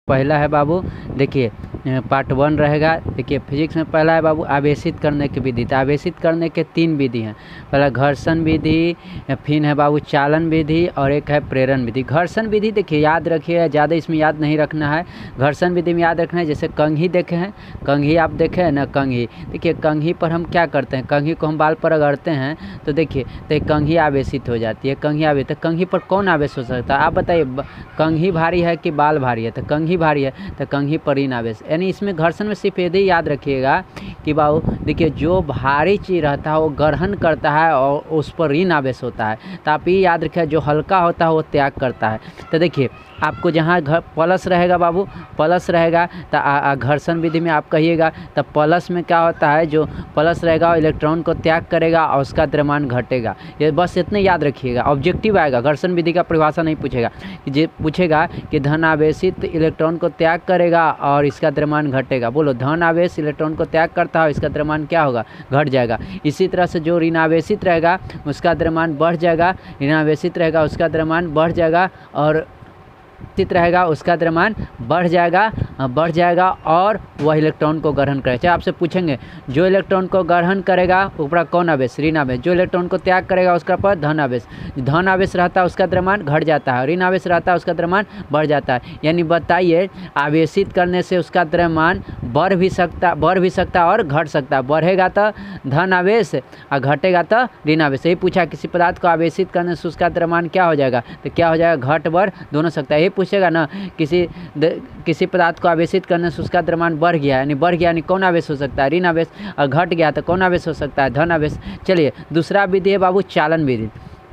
पहला है बाबू, देखिए पार्ट 1 रहेगा। देखिए फिजिक्स में पहला है बाबू आवेशित करने की विधि। तो आवेशित करने के 3 विधि हैं। पहला घर्षण विधि, फिर है बाबू चालन विधि और एक है प्रेरण विधि। घर्षण विधि देखिए याद रखिए, ज़्यादा इसमें याद नहीं रखना है। घर्षण विधि में याद रखना है, जैसे कंघी देखे हैं, कंघी आप देखे हैं ना, कंघी। देखिए कंघी पर हम क्या करते हैं, कंघी को हम बाल पर रगड़ते हैं तो देखिए तो कंघी आवेशित हो जाती है। कंघी आवेशित, कंघी पर कौन आवेश हो सकता है आप बताइए। कंघी भारी है कि बाल भारी है, तो कंघी भारी है तो कंघी पर ऋण आवेश। यानी इसमें घर्षण में सिर्फ यदि याद रखिएगा कि बाबू देखिए जो भारी चीज़ रहता है वो ग्रहण करता है और उस पर ऋण आवेश होता है। तो आप ये याद रखिए जो हल्का होता है वो त्याग करता है। तो देखिए आपको जहाँ प्लस रहेगा बाबू, प्लस रहेगा तो घर्षण विधि में आप कहिएगा तो प्लस में क्या होता है, जो प्लस रहेगा इलेक्ट्रॉन को त्याग करेगा और उसका द्रव्यमान घटेगा। ये बस इतने याद रखिएगा, ऑब्जेक्टिव आएगा, घर्षण विधि का परिभाषा नहीं पूछेगा। ये पूछेगा कि धन आवेशित इलेक्ट्रॉन को त्याग करेगा और इसका द्रव्यमान घटेगा। बोलो धन आवेश इलेक्ट्रॉन को त्याग करता है और इसका द्रव्यमान क्या होगा, घट जाएगा। इसी तरह से जो ऋण आवेशित रहेगा उसका द्रव्यमान बढ़ जाएगा, ऋण आवेशित रहेगा उसका द्रव्यमान बढ़ जाएगा और स्थित रहेगा उसका द्रव्यमान बढ़ जाएगा और वह इलेक्ट्रॉन को ग्रहण करेगा। चाहे आपसे पूछेंगे जो इलेक्ट्रॉन को ग्रहण करेगा ऊपर कौन आवेश, ऋण आवेश। जो इलेक्ट्रॉन को त्याग करेगा उसका पर धन आवेश। धन आवेश रहता है उसका द्रव्यमान घट जाता है, ऋण आवेश रहता है उसका द्रव्यमान बढ़ जाता है। यानी बताइए आवेशित करने से उसका द्रव्यमान बढ़ भी सकता और घट सकता। बढ़ेगा तो धन आवेश और घटेगा तो ऋण आवेश। यही पूछा किसी पदार्थ को आवेशित करने से उसका द्रव्यमान क्या हो जाएगा, तो क्या हो जाएगा, घट बढ़ दोनों सकता है। पूछेगा ना किसी पदार्थ को आवेशित करने से उसका द्रव्यमान बढ़ गया, यानी बढ़ गया यानी कौन आवेश हो सकता है, ऋण आवेश। और घट गया तो कौन आवेश हो सकता है, धन आवेश। चलिए दूसरा विधि है बाबू चालन विधि।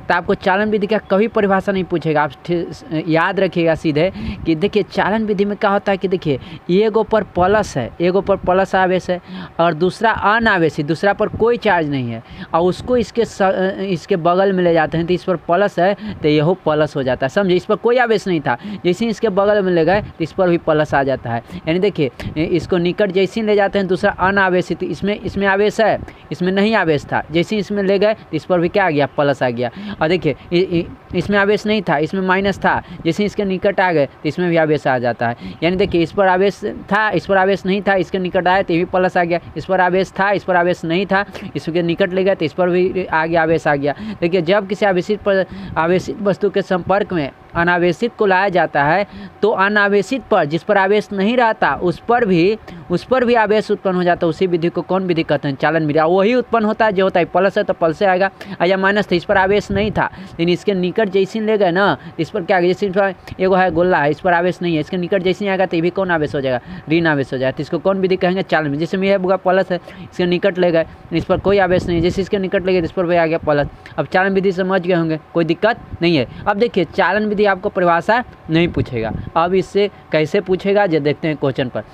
तो आपको चालन विधि का कभी परिभाषा नहीं पूछेगा, आप याद रखिएगा सीधे कि देखिए चालन विधि में क्या होता है कि देखिए एगो पर प्लस है, एगो पर प्लस आवेश है और दूसरा अनावेशित, दूसरा पर कोई चार्ज नहीं है और उसको इसके बगल में ले जाते हैं तो इस पर प्लस है तो यह प्लस हो जाता है। समझे, इस पर कोई आवेश नहीं था, जैसे ही इसके बगल में ले गए तो इस पर भी प्लस आ जाता है। यानी देखिए इसको निकट जैसे ही ले जाते हैं दूसरा अनावेशित, इसमें आवेश है, इसमें नहीं आवेश था, जैसे ही इसमें ले गए तो इस पर भी क्या आ गया, प्लस आ गया। और देखिए इसमें आवेश नहीं था, इसमें माइनस था, जैसे इसके निकट आ गए तो इसमें भी आवेश आ जाता है। यानी देखिए इस पर आवेश था, इस पर आवेश नहीं था, इसके निकट आए तो ये भी प्लस आ गया। इस पर आवेश था, इस पर आवेश नहीं था, इसके निकट ले गए तो इस पर भी आ गया, आवेश आ गया। देखिए जब किसी आवेशित वस्तु के संपर्क में अनावेशित को लाया जाता है तो अनावेशित पर जिस पर आवेश नहीं रहता उस पर भी आवेश उत्पन्न हो जाता है। उसी विधि को कौन विधि कहते हैं, चालन विधि। वही उत्पन्न होता है जो होता है प्लस है तो प्लस से आएगा, या माइनस था, इस पर आवेश नहीं था लेकिन इसके निकट जैसे ले गए ना इस पर क्या, जैसे एगो है गोला है, इस पर आवेश नहीं है, इसके निकट जैसे आएगा तो ये भी कौन आवेश हो जाएगा, ऋण आवेश हो जाएगा। तो इसको कौन विधि कहेंगे, चालन विधि। जैसे यह बुआ प्लस है, इसके निकट ले गए, इस पर कोई आवेश नहीं, जैसे इसके निकट ले गए इस पर भी आ गया प्लस। अब चालन विधि समझ गए होंगे, कोई दिक्कत नहीं है। अब देखिए चालन विधि आपको परिभाषा नहीं पूछेगा, अब इससे कैसे पूछेगा जो देखते हैं क्वेश्चन पर।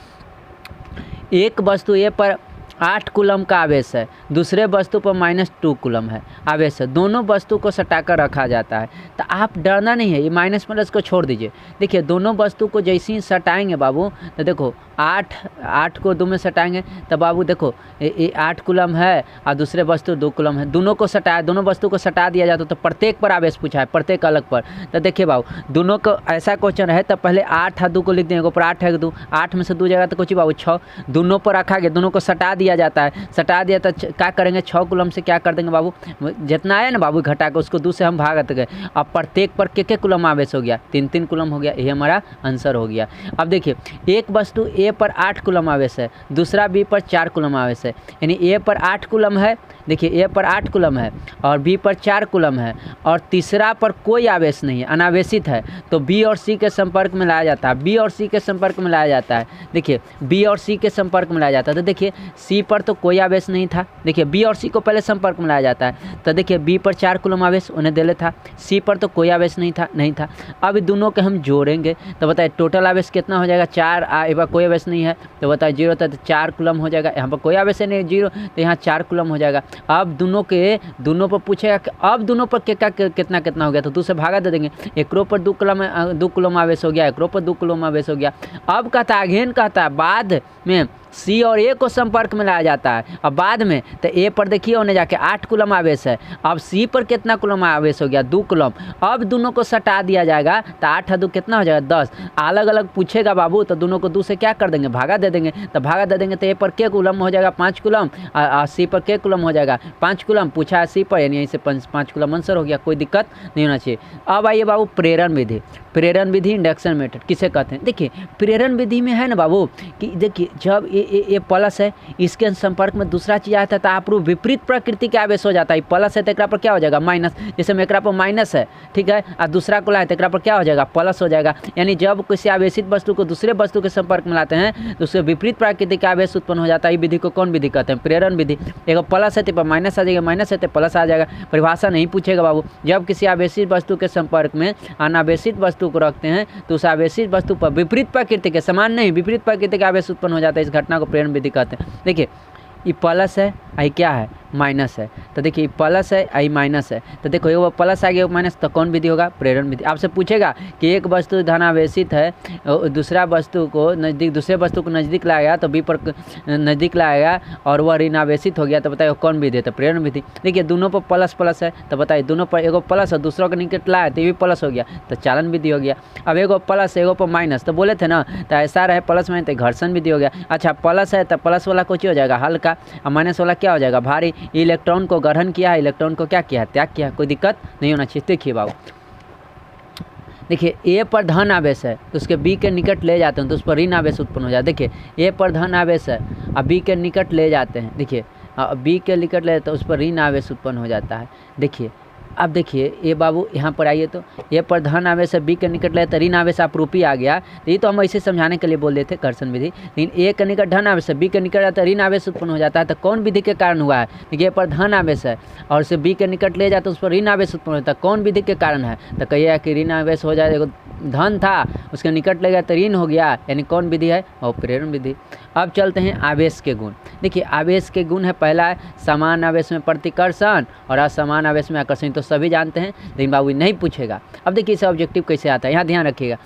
एक वस्तु ए पर 8 कूलम का आवेश है, दूसरे वस्तु पर -2 कूलम है आवेश है, दोनों वस्तु को सटाकर रखा जाता है। तो आप डरना नहीं है, ये माइनस प्लस को छोड़ दीजिए। देखिए दोनों वस्तु को जैसे ही सटाएंगे बाबू तो देखो 8 को 2 में सटाएंगे तो बाबू देखो ये 8 कूलम है और दूसरे वस्तु 2 कूलम है, दोनों को सटाया, दोनों वस्तु को सटा दिया जाता तो प्रत्येक पर आवेश पूछा है, प्रत्येक अलग पर। तो देखिए बाबू दोनों को ऐसा क्वेश्चन है तो पहले 8 और 2 को लिख देंगे, ऊपर 8 है 2, 8 में से 2 जाएगा तो कुछ बाबू 6, दोनों पर रखा गया, दोनों को सटा दिया जाता है। सटा दिया तो क्या करेंगे, 6 कूलम से क्या कर देंगे बाबू, जितना आया ना बाबू घटा के उसको 2 से हम भागते गए। अब प्रत्येक पर के कूलम आवेश हो गया, 3 कूलम हो गया, ये हमारा आंसर हो गया। अब देखिए एक वस्तु ए पर 8 कूलम आवेश है, दूसरा बी पर 4 कूलम आवेश है। यानी ए पर 8 कूलम है, देखिए ए पर 8 कूलम है और बी पर 4 कूलम है और तीसरा पर कोई आवेश नहीं है, अनावेशित है, तो बी और सी के संपर्क में लाया जाता है, बी और सी के संपर्क में लाया जाता है। देखिए बी और सी के संपर्क में लाया जाता है, तो देखिए सी पर तो कोई आवेश नहीं था, देखिए बी और सी को पहले संपर्क में लाया जाता है। तो देखिए बी पर 4 कूलम आवेश उन्हें देले था, सी पर तो कोई आवेश नहीं था। अब दोनों के हम जोड़ेंगे तो बताए टोटल आवेश कितना हो जाएगा, 4, एक बार कोई आवेश नहीं है तो बताए 0 था तो 4 कूलम हो जाएगा, यहाँ पर कोई आवेश नहीं 0 तो यहाँ 4 कूलम हो जाएगा। अब दोनों पर पूछेगा कि अब दोनों पर कितना हो गया तो 2 से भागा दे देंगे, एकरो पर 2 कूलम आवेश हो गया, एकरो पर 2 कूलम आवेश हो गया। अब कहता है अगेन कहता है बाद में सी और ए को संपर्क में लाया जाता है। अब बाद में तो ए पर देखिए उन्हें जाके 8 कूलम आवेश है। अब सी पर कितना कूलम आवेश हो गया, 2 कूलम। अब दोनों को सटा दिया जाएगा तो 8 2 कितना हो जाएगा, 10। अलग अलग पूछेगा बाबू तो दोनों को 2 से क्या कर देंगे, भागा दे देंगे। तो भागा दे देंगे तो ए पर के कूलम हो जाएगा 5 कूलम, सी पर के कूलम हो जाएगा 5 कूलम। पूछा है सी पर, यानी यहीं से 5 कूलम आंसर हो गया, कोई दिक्कत नहीं होना चाहिए। अब आइए बाबू प्रेरण विधि। प्रेरण विधि इंडक्शन मेथड किसे कहते हैं। देखिए प्रेरण विधि में है ना बाबू कि देखिए जब ये प्लस है, इसके संपर्क में दूसरा चीज आता है तो आप विपरीत प्रकृति के आवेश हो जाता है। प्लस है तो एक पर क्या हो जाएगा, माइनस। जैसे में एक पर माइनस है, ठीक है, और दूसरा को लाए तो एक पर क्या हो जाएगा, प्लस हो जाएगा। यानी जब किसी आवेशित वस्तु को दूसरे वस्तु के संपर्क में लाते हैं तो उससे विपरीत प्रकृति का आवेश उत्पन्न हो जाता है। विधि को कौन विधि कहते हैं, प्रेरण विधि। एक प्लस है तो माइनस आ जाएगा, माइनस है तो प्लस आ जाएगा। परिभाषा नहीं पूछेगा बाबू। जब किसी आवेशित वस्तु के संपर्क में अनावेशित वस्तु को रखते हैं तो उस आवेशित वस्तु पर विपरीत प्रकृति के, समान नहीं, विपरीत प्रकृति का आवेश उत्पन्न हो जाता है। इस घटना को प्रेरण विधि कहते हैं। देखिए ये प्लस है, आई क्या है, माइनस है। तो देखिए प्लस है, आई माइनस है। तो देखो ये प्लस आ गया माइनस, तो कौन विधि होगा, प्रेरण विधि। आपसे पूछेगा कि एक वस्तु धनावेशित है, दूसरा वस्तु को नज़दीक, दूसरे वस्तु को नज़दीक लाएगा तो बी पर नज़दीक लाएगा और वह ऋणावेशित हो गया, तो बताइए कौन विधि है, तो प्रेरण विधि। देखिए दोनों पर प्लस प्लस है, तो बताइए दोनों पर एगो प्लस है, दूसरों को निकट लाया तो ये भी प्लस हो गया, तो चालन विधि हो गया। अब एगो प्लस एगो पर माइनस, तो बोले थे ना, तो ऐसा रहे प्लस में तो घर्षण विधि हो गया। अच्छा प्लस है तो प्लस वाला कुछ हो जाएगा हल्का, और माइनस वाला क्या हो जाएगा, भारी। इलेक्ट्रॉन को ग्रहण किया, इलेक्ट्रॉन को क्या किया, त्याग किया, कोई दिक्कत नहीं होना चाहिए। देखिए बाबू, देखिए ए पर धन आवेश है तो उसके बी के निकट ले जाते हैं तो उस पर ऋण आवेश उत्पन्न हो जाता है। देखिए ए पर धन आवेश है, अब बी के निकट ले जाते हैं, देखिए बी के निकट ले तो उस पर ऋण आवेश उत्पन्न हो जाता है। देखिए अब देखिए ये बाबू यहाँ पर आइए, तो ए पर धन आवेश है, बी के निकट ले तो ऋण आवेश आपरूपी आ गया। तो ये तो हम ऐसे समझाने के लिए बोल रहे थे घर्षण विधि। लेकिन ए के निकट धन आवेश है, बी के निकट आता है ऋण आवेश उत्पन्न हो जाता है। तो कौन विधि के कारण हुआ है, देखिए ए पर धन आवेश है और उसे बी के निकट ले जाते उस पर ऋण आवेश उत्पन्न होता है, कौन विधि के कारण है, तो कहिए कि ऋण आवेश हो जाए, धन था उसके निकट ले गया तो ऋण हो गया, यानी कौन विधि है, और प्रेरण विधि। अब चलते हैं आवेश के गुण। देखिए आवेश के गुण है, पहला है समान आवेश में प्रतिकर्षण और असमान आवेश में आकर्षण, तो सभी जानते हैं लेकिन बाबू नहीं पूछेगा। अब देखिए इसे ऑब्जेक्टिव कैसे आता है, यहाँ ध्यान रखिएगा।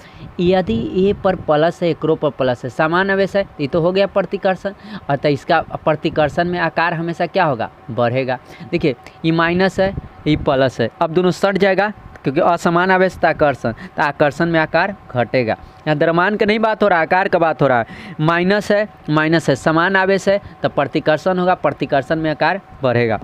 यदि ए पर प्लस है, एकरो पर प्लस है, समान आवेश है, ये तो हो गया प्रतिकर्षण, अतः इसका प्रतिकर्षण में आकार हमेशा क्या होगा, बढ़ेगा। देखिए ये माइनस है, ये प्लस है, अब दोनों सट जाएगा क्योंकि असमान आवेश था आकर्षण, तो आकर्षण में आकार घटेगा। यहाँ द्रव्यमान का नहीं बात हो रहा है, आकार का बात हो रहा है। माइनस है, माइनस है, समान आवेश है तो प्रतिकर्षण होगा, प्रतिकर्षण में आकार बढ़ेगा।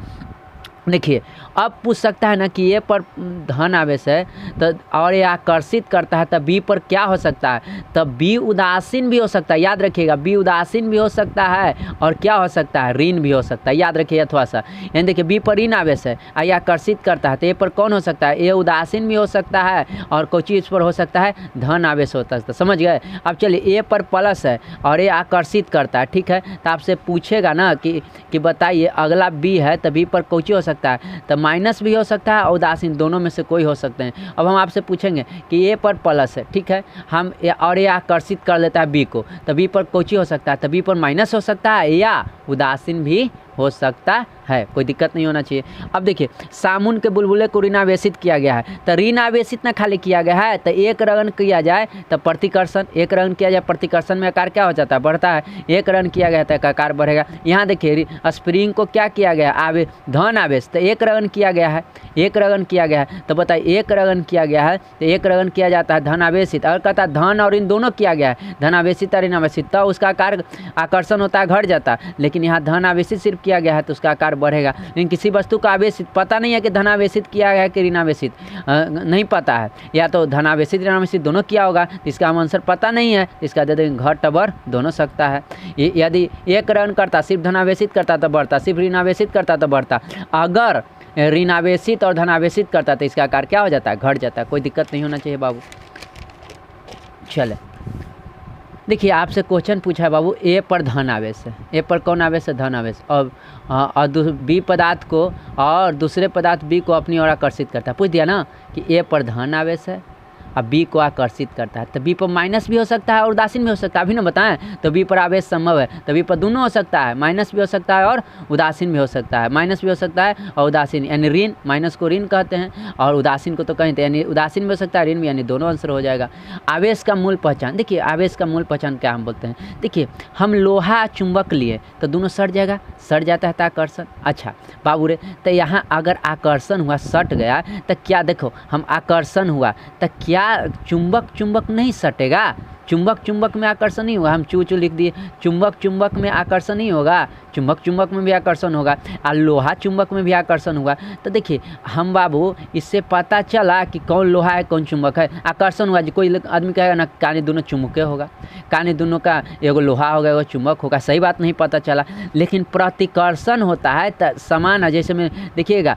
देखिए अब पूछ सकता है ना कि ए पर धन आवेश है तो और ये आकर्षित करता है, तब बी पर क्या हो सकता है, तब बी उदासीन भी हो सकता है। याद रखिएगा बी उदासीन भी हो सकता है और क्या हो सकता है, ऋण भी हो सकता है। याद रखिएगा थोड़ा सा, यानी देखिए बी पर ऋण आवेश है और ये आकर्षित करता है, तो ए पर कौन हो सकता है, ए उदासीन भी हो सकता है और कोई चीज़ पर हो सकता है धन आवेश होता है। समझ गए। अब चलिए ए पर प्लस है और ये आकर्षित करता है, ठीक है, तो आपसे पूछेगा ना कि बताइए अगला बी है तो बी पर कोई हो सकता है, तो माइनस भी हो सकता है और उदासीन, दोनों में से कोई हो सकते हैं। अब हम आपसे पूछेंगे कि ए पर प्लस है, ठीक है, हम और ये आकर्षित कर लेता है बी को, तो बी पर कोई हो सकता है, तो बी पर माइनस हो सकता है या उदासीन भी हो सकता है, कोई दिक्कत नहीं होना चाहिए। अब देखिए सामुन के बुलबुले को ऋणावेशित किया गया है, तो ऋणावेशित ना खाली किया गया है, तो एक रगन किया जाए तो प्रतिकर्षण, एक रगन किया जाए प्रतिकर्षण में आकार क्या हो जाता है, बढ़ता है। एक रगन किया गया तो आकार बढ़ेगा। यहाँ देखिए स्प्रिंग को क्या किया गया, आवेश धन आवेश, तो एक रगन किया गया है, एक रगन किया गया है, तो बताइए एक रगन किया गया है तो एक रगन किया जाता है धन आवेशित, और कहता है धन और इन दोनों किया गया है, धन आवेशित और ऋण आवेशित, तो उसका आकार आकर्षण होता है, घट जाता है। लेकिन यहाँ धन आवेशित सिर्फ किया गया है तो उसका आकार बढ़ेगा। लेकिन किसी वस्तु का आवेशित पता नहीं है कि धनावेशित किया गया है कि ऋणावेशित, नहीं पता है, या तो धनावेशित ऋणावेशित दोनों किया होगा, इसका हम आंसर पता नहीं है, इसका दे देंगे घट बढ़ दोनों सकता है। यदि एक रन करता सिर्फ धनावेशित करता तो बढ़ता, सिर्फ ऋणावेशित करता तो बढ़ता, अगर ऋणावेशित और धनावेशित करता तो इसका आकार क्या हो जाता है, घट जाता है। कोई दिक्कत नहीं होना चाहिए बाबू। चले देखिए आपसे क्वेश्चन पूछा है बाबू, ए पर धन आवेश है, ए पर कौन आवेश है, धन आवेश, और बी पदार्थ को और दूसरे पदार्थ बी को अपनी ओर आकर्षित करता है। पूछ दिया ना कि ए पर धन आवेश है और बी को आकर्षित करता है। तो बी पर माइनस भी हो सकता है और उदासीन भी हो सकता है, अभी ना बताएं। तो बी पर आवेश संभव है, तो बी पर दोनों हो सकता है, माइनस भी हो सकता है और उदासीन भी हो सकता है, माइनस भी हो सकता है और उदासीन, यानी ऋण, माइनस को ऋण कहते हैं और उदासीन को तो कहीं, यानी उदासीन भी हो सकता है ऋण भी, यानी दोनों आंसर हो जाएगा। आवेश का मूल पहचान, देखिए आवेश का मूल पहचान क्या हम बोलते हैं। देखिए हम लोहा चुंबक लिए तो दोनों सट जाएगा, सट जाता है तो आकर्षण। अच्छा बाबू रे, तो यहाँ अगर आकर्षण हुआ, सट गया, तो क्या देखो हम आकर्षण हुआ तो क्या चुंबक चुंबक नहीं सटेगा? चुंबक चुंबक में आकर्षण नहीं होगा, हम चू चू लिख दिए, चुंबक चुंबक में आकर्षण नहीं होगा, चुंबक चुंबक में भी आकर्षण होगा और लोहा चुंबक में भी आकर्षण होगा। तो देखिए हम बाबू इससे पता चला कि कौन लोहा है कौन चुंबक है। आकर्षण हुआ, कोई आदमी कहेगा ना कानी दोनों चुंबके होगा, कानी दोनों का एगो लोहा होगा एगो चुंबक होगा, सही बात नहीं पता चला। लेकिन प्रतिकर्षण होता है तो समान है, जैसे में देखिएगा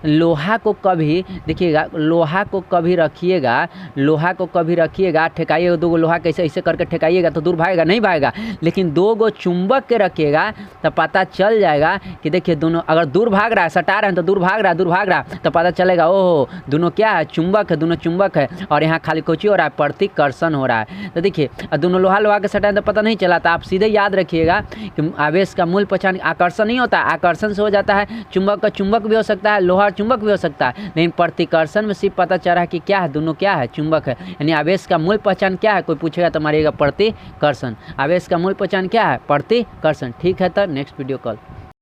लोहा को कभी, देखिएगा लोहा को कभी रखिएगा, लोहा को कभी रखिएगा, ठेकाइएगा, दो गो लोहा कैसे ऐसे करके ठेकाइएगा तो दूर भागेगा नहीं भागेगा। लेकिन दो गो चुंबक के रखिएगा तो पता चल जाएगा कि देखिए दोनों अगर दूर भाग रहा है, सटा रहे हैं तो दूर भाग रहा है, दूर भाग रहा है तो पता चलेगा ओहो दोनों क्या है, चुंबक है, दोनों चुंबक है। और यहाँ खाली कोची हो रहा है, प्रतिकर्षण हो रहा है। तो देखिए दोनों लोहा लोहा के सटाए तो पता नहीं चला। तो आप सीधे याद रखिएगा कि आवेश का मूल पहचान आकर्षण नहीं होता, आकर्षण से हो जाता है, चुंबक का चुंबक भी हो सकता है, लोहा चुंबक भी हो सकता है, लेकिन प्रतिकर्षण में सिर्फ पता चल रहा है कि क्या है, दोनों क्या है, चुंबक है। यानी आवेश का मूल पहचान क्या है, कोई पूछेगा तो मारिएगा प्रतिकर्षण। आवेश का मूल पहचान क्या है, प्रतिकर्षण। ठीक है, तो नेक्स्ट वीडियो कॉल।